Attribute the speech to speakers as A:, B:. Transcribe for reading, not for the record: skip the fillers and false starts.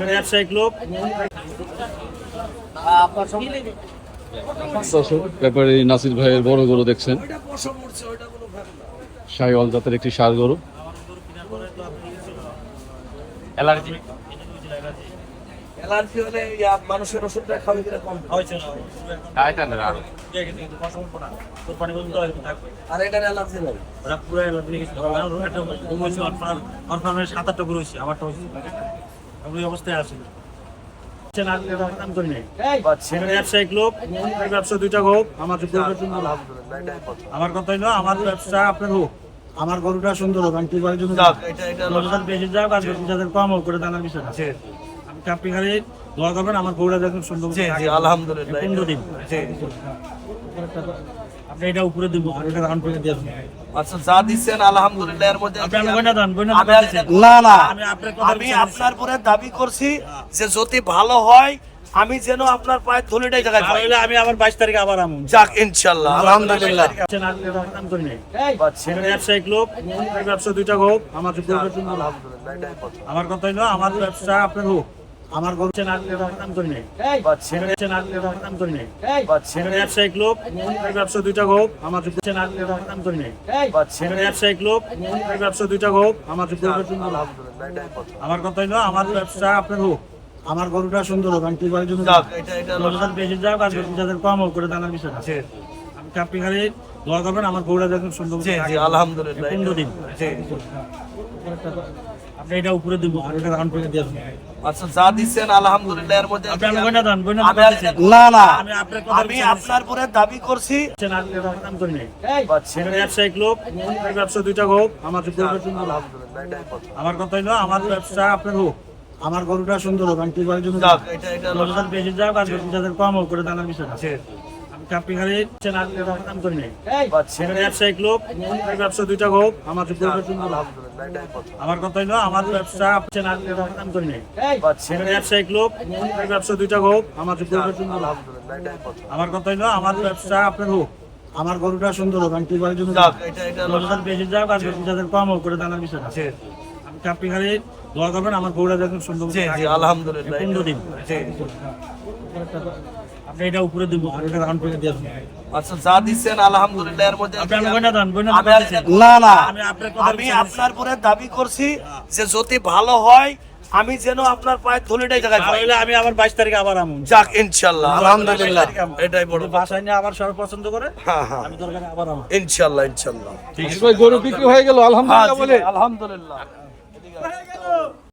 A: ব্যবসায়িক লোক
B: ব্যাপারে নাসির ভাইয়ের বড় গরু দেখছেন, শাহিওয়াল জাতের একটি ষাঁড় গরু।
A: অ্যালার্জি হলে মানুষের ওষুধটা খাবে কম হয়েছে না আর এটার অ্যালার্জি নাই, ওরা পুরো অ্যালার্জি গেছে। আমার 7-8টা গরু হয়েছে, আমারটা হয়েছে ওই অবস্থায় আছে। ব্যবসায়িক লোক, ব্যবসা দুইটা হোক, আমার কথা হইলো আমার ব্যবসা আপনার হোক, আমার গরুটা সুন্দর হোক, আমি কুরবানির জন্য বেশি যাক আর যাদের কম হোক করে জানার বিষয় আছে। আপনি খালি দোয়া করবেন আমার গরুটা দেখুন সুন্দর। আলহামদুলিল্লাহ 15 দিন আপনি এটা উপরে দিব আর এটা রাউন্ড করে দিয়ে দেবেন।
C: আচ্ছা যা দিচ্ছেন আলহামদুলিল্লাহ, এর মধ্যে
A: আপনি বইনা দেন
C: না আমি আপনার পরে দাবি করছি যে যদি ভালো হয় আমি যেন আপনার পায়ের ধুলিটাই জায়গায় পাই।
A: তাহলে আমি আবার 22 তারিখে আবার আমু
C: যাক ইনশাআল্লাহ আলহামদুলিল্লাহ।
A: ব্যবসায়িক লোক, ব্যবসা দুইটা হোক, আমার আমার কথা হইলো আমার ব্যবসা আপনার হোক, আমার গরু ব্যবসায়িক লোক, ব্যবসা দুইটা হোক, আমার ব্যবসায়িক লোক, ব্যবসা দুইটা হোক, আমার কথা হইলো আমার ব্যবসা আপনার হোক, আমার গরুটা সুন্দর হোক, আমি কুরবানির জন্য বেশি যাক আর যাদের কম হোক করে জানার বিষয় আছে। আপনি খালি দোয়া করবেন আমার গরুটা দেখুন সুন্দর।
C: আলহামদুলিল্লাহ
A: 15 দিন আপনি এটা উপরে দিব আর এটা রাউন্ড করে দিয়ে দেবেন।
C: আচ্ছা যা দিচ্ছেন আলহামদুলিল্লাহ, এর মধ্যে
A: আপনি বইনা দেন
C: না আমি আপনার পরে দাবি করছি।
A: ব্যবসায়িক লোক, ব্যবসা দুইটা হোক, আমার আমার কথা হইলো আমার ব্যবসা আপনার হোক, আমার গরুটা সুন্দর হোক, আমি কুরবানির জন্য বেশি যাক আর যাদের কম হোক করে জানার বিষয় আছে। আপনি খালি ব্যবসায়িক লোক, ব্যবসা দুইটা হোক, আমার আমার কথা হইলো আমার ব্যবসা ব্যবসায়িক লোক, ব্যবসা দুইটা হোক, আমার আমার কথা হইলো আমার ব্যবসা আপনার হোক, আমার গরুটা সুন্দর হোক, আমি কুরবানির জন্য বেশি যাক আর যাদের কম হোক করে জানার বিষয় আছে। আপনি খালি দোয়া করবেন আমার গরুটা দেখুন সুন্দর।
C: আলহামদুলিল্লাহ
A: 15 দিন আপনি এটা উপরে দিব আর এটা রাউন্ড করে দিয়ে দেবেন।
C: আচ্ছা যা দিচ্ছেন আলহামদুলিল্লাহ, এর মধ্যে
A: আপনি বইনা দেন
C: আমি আপনার পরে দাবি করছি যে যদি ভালো হয় আমি যেন আপনার পায়ের ধুলিটাই জায়গায় পাই।
A: তাহলে আমি আবার 22 তারিখে আবার আমু।
C: যাক ইনশাআল্লাহ আলহামদুলিল্লাহ, এটাই বড়
A: বাসায় নিয়ে আবার সবাই পছন্দ করে।
C: হ্যাঁ
A: আমি দরকারে আবার আমু
C: ইনশাআল্লাহ ইনশাআল্লাহ।
B: গরু বিক্রি হয়ে গেল আলহামদুলিল্লাহ বলে।
C: আলহামদুলিল্লাহ।